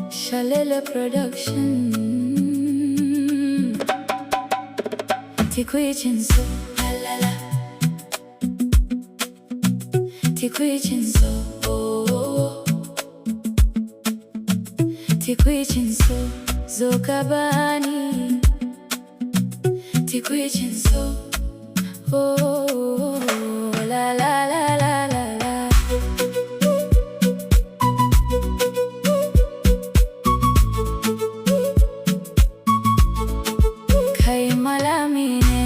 Shalele production. Tikui chinso, la la la. Tikui chinso, oh oh. Tikui chinso, zokabani. Tikui chinso, oh oh oh. La la la la la la. Kai malamine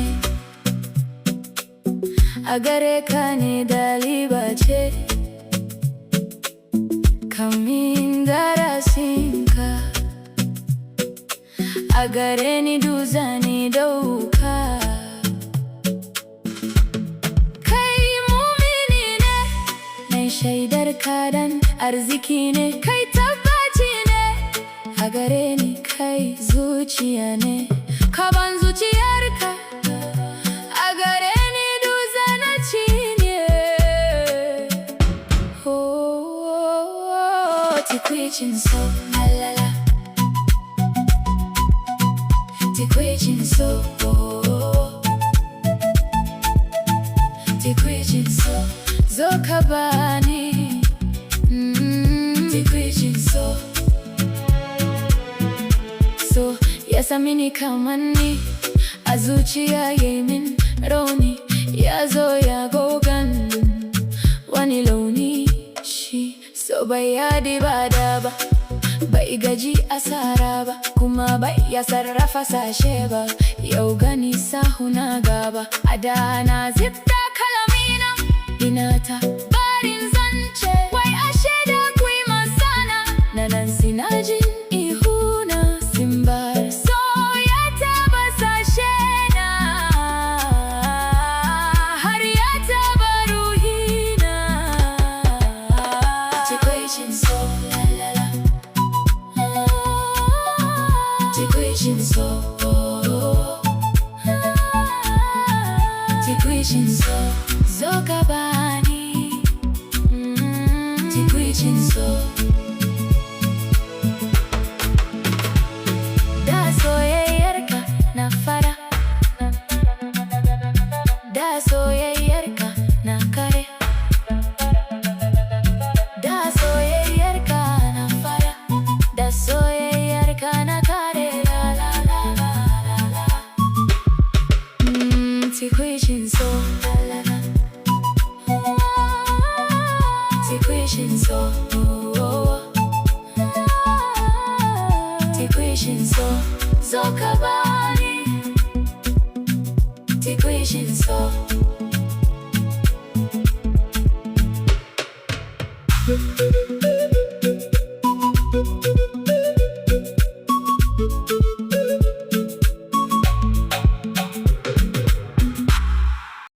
agare kane daliba ce kamin darasinka agare ni duzani dauka kai mumini ne mai shaidar kadan arziki ne kai tabbaci ne agare ni kai zuciya ne kaban zuciyarka agare ni duzanaci ne oh tikui chinso la la la tikui chinso oh tikui chinso zokabani tikui chinso so yasamini kamani a zuciya yayi min rauni ya zo ya gogan wani launi shi so bai yadi bada ba bai gaji asara ba kuma bai ya sarrafa sashe ba yau gani sahuna gaba a da na zidda kalamina ina ta barin zance wai ashe da kui masana na nan sinajin ihuna simbar so ya taba sashe na har ya taba ruhina tikui chinso la la la tikui chinso tikui chinso zokabani tikui chinso da soyayyarka na fara da soyayyarka na kare da soyayyarka na fara da soyayyarka na kare la la la la la la tikui chinso la la la tikui chinso tikui chinso zokabani tikui chinso